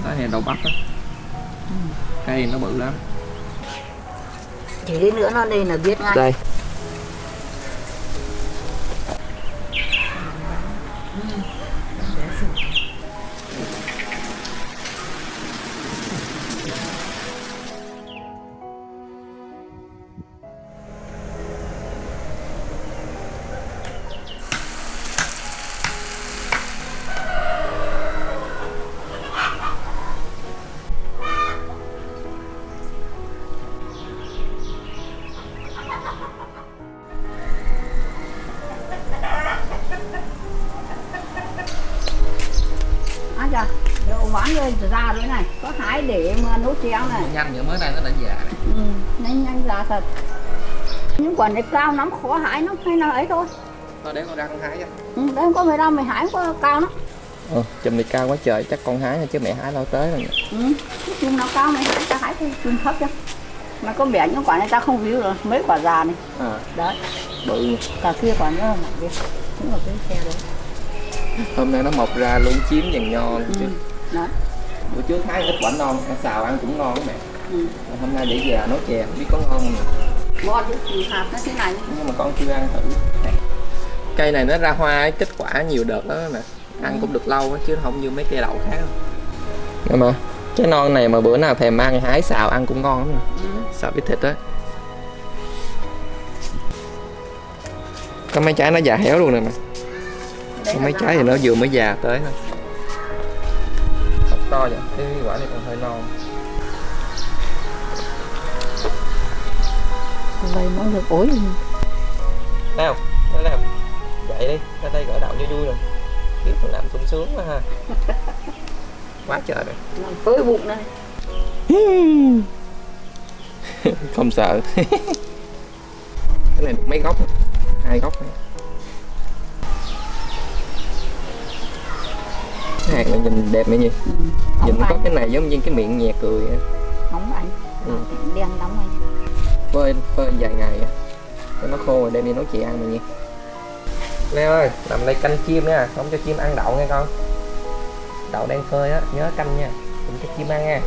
Đó là đậu bắp đó. Cây nó bự lắm. Chỉ đi nữa nó đây là biết ngay. Đây. Đậu ván rồi già rồi này, có hái để mà nấu chén này. Nhanh vậy, mới này nó đã già này. Nhanh nhanh già thật. Những quả này cao lắm, khó hái lắm, hay là ấy thôi. Thôi để con ra con hái cho. Đấy không có người ra mày hái có cao lắm. Chùm này cao quá trời, chắc con hái chứ mẹ hái lâu tới rồi. Chùm nào cao mày hái, ta hái thôi, chùm thấp cho. Mà có bẻ những quả này ta không víu rồi, mấy quả già này. Đấy, bự, cả kia quả nữa là kia, cũng là cái xe đấy. Hôm nay nó mọc ra luôn chín vàng nho chứ. Đấy. Bữa trước hái ít quả non, xào ăn cũng ngon đó mẹ. Hôm nay để về nấu chè, không biết có ngon không nhỉ? Ngon chứ, thì hạt nó thế này. Nhưng mà con chưa ăn thử. Cây này nó ra hoa kết quả nhiều đợt đó nè. Ăn cũng được lâu đó, chứ không như mấy cây đậu khác. Nhưng mà cái non này mà bữa nào thèm ăn hái xào ăn cũng ngon lắm nè. Xào với thịt á. Có mấy trái nó già héo luôn nè mà. Có mấy trái thì nó vừa mới già tới thôi. Hộp to vậy, cái quả này còn hơi non. Vậy nó được ối gì? Nào, đây nào. Dậy đi, ra đây gỡ đậu cho vui rồi. Kiếp tôi làm sung sướng quá ha. Quá trời rồi. Làm phơi bụng này. Không sợ. Cái này được mấy gốc, 2 gốc này. Cái hạt này nhìn đẹp mấy nhỉ? Nhìn có cái này giống như cái miệng nhẹ cười. Nóng anh. Đen nóng anh. Phơi vài ngày cho nó khô rồi đem đi nấu chè ăn mình nha. Leo ơi, làm đây canh chim nha, không cho chim ăn đậu nghe con. Đậu đang phơi á, nhớ canh nha, đừng cho chim ăn nha.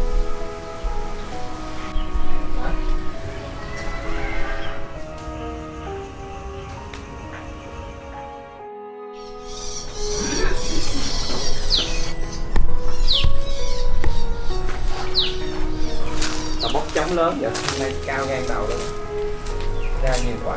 Bóc trống lớn vậy, hôm nay cao ngang đầu luôn, ra nhiều quả.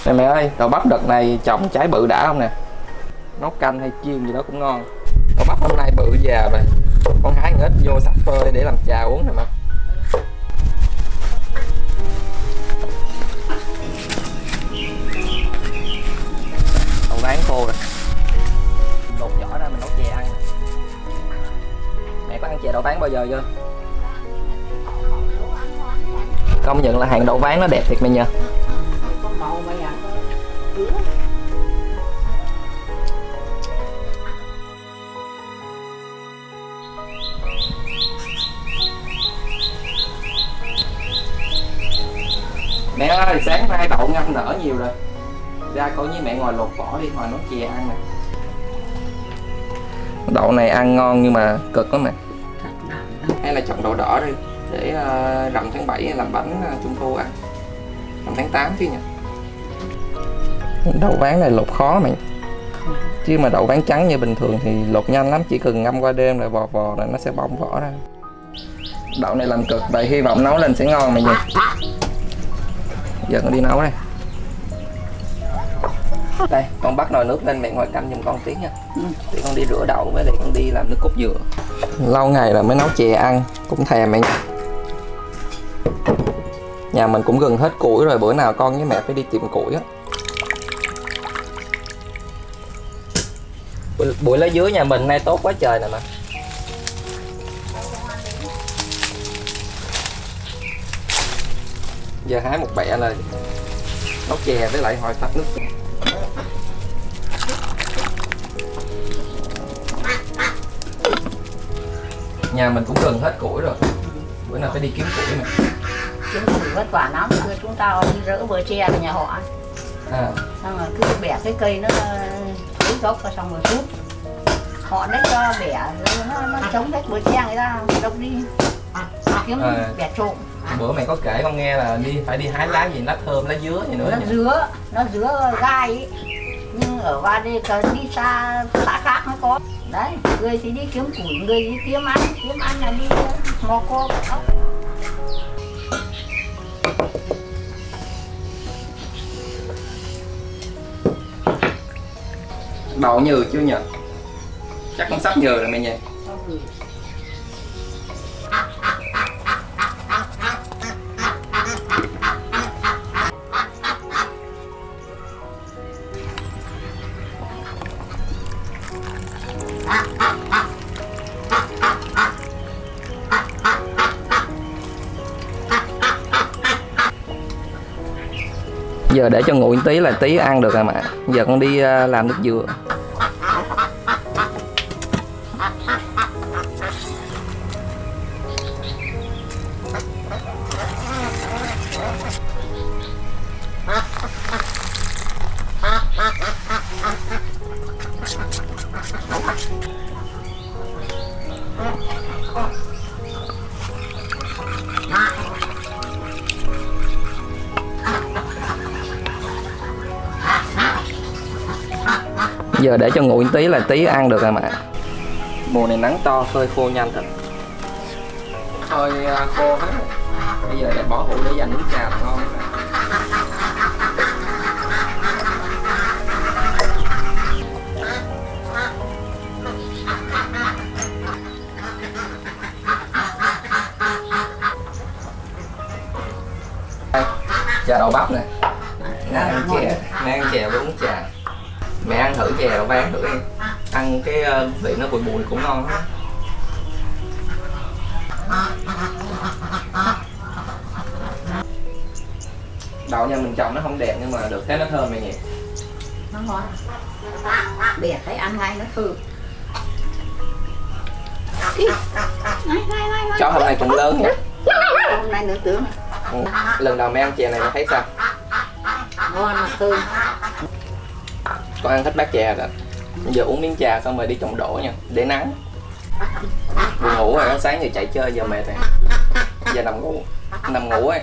Nè mẹ ơi, đậu bắp đợt này trồng trái bự đã không nè? Nấu canh hay chiên gì đó cũng ngon. Đậu bắp hôm nay bự già rồi. Con hái ít vô sắc phơi để làm trà uống nè mà. Đậu ván khô rồi. Lột vỏ ra mình nấu chè ăn. Mẹ có ăn chè đậu ván bao giờ chưa? Công nhận là hàng đậu ván nó đẹp thiệt mẹ nha. Màu mày à. Mẹ ơi, sáng nay đậu ngâm nở nhiều rồi. Ra coi với mẹ ngồi lột vỏ đi, ngồi nấu chè ăn nè. Đậu này ăn ngon nhưng mà cực lắm nè. Hay là trồng đậu đỏ đi, để rằm tháng 7 làm bánh trung thu ăn. Rằm tháng 8 chứ nhỉ. Đậu ván này lột khó mày. Chứ mà đậu ván trắng như bình thường thì lột nhanh lắm, chỉ cần ngâm qua đêm rồi vò vò rồi nó sẽ bong vỏ ra. Đậu này làm cực, vậy hy vọng nấu lên sẽ ngon mày nhỉ. Giờ con đi nấu đây. Đây, con bắt nồi nước lên mẹ ngồi canh giùm con tí nha. Để con đi rửa đậu với lại con đi làm nước cốt dừa. Lâu ngày là mới nấu chè ăn, cũng thèm mẹ nha. Nhà mình cũng gần hết củi rồi, bữa nào con với mẹ phải đi tìm củi á. Bụi lá dứa nhà mình nay tốt quá trời nè mà. Giờ hái một bẹ là nấu chè với lại hồi tắt nước. Nhà mình cũng gần hết củi rồi, bữa nào phải đi kiếm củi nè. Kiếm củi vất vả lắm, cứ chúng ta đi rỡ bờ tre về nhà họ. Xong rồi cứ bẻ cái cây nó thối gốc và xong rồi rút. Họ lấy cho bẻ nó chống hết bờ tre người ta đốc đi kiếm bẻ trộm. Bữa mày có kể con nghe là phải đi hái lá gì, lá thơm, lá dứa gì nữa. Nó dứa gai ấy. Nhưng ở qua đây đi xa xã khác nó có. Đấy, người thì đi kiếm củi, người đi kiếm ăn là đi mò cô. Đậu nhừ chưa nhỉ? Chắc cũng sắp nhừ rồi mày nhỉ? Giờ để cho nguội tí là tí ăn được rồi mà. Giờ con đi làm nước dừa. Giờ để cho nguội tí là tí ăn được rồi mà. Mùa này nắng to phơi khô nhanh thật. Thôi khô hết. Bây giờ để bỏ hũ để dành nước trà là ngon. Trà đậu bắp nè. Ăn chè với uống trà. Mẹ ăn thử chè đậu ván thử đi. Ăn cái vị nó bùi bùi cũng ngon hết. Đậu nhà mình trồng nó không đẹp nhưng mà được cái nó thơm vậy nhỉ. Nó ngon. Bẻ thấy ăn ngay nó thơm. Chó hôm nay cũng lớn nhỉ. Hôm nay nữa tướng. Lần đầu mẹ ăn chè này mẹ thấy sao? Ngon mà thơm. Con ăn hết bát chè rồi. Giờ uống miếng trà xong rồi đi trồng đổ nha, để nắng. Buồn ngủ rồi, sáng giờ chạy chơi giờ mệt rồi. Giờ nằm ngủ ấy.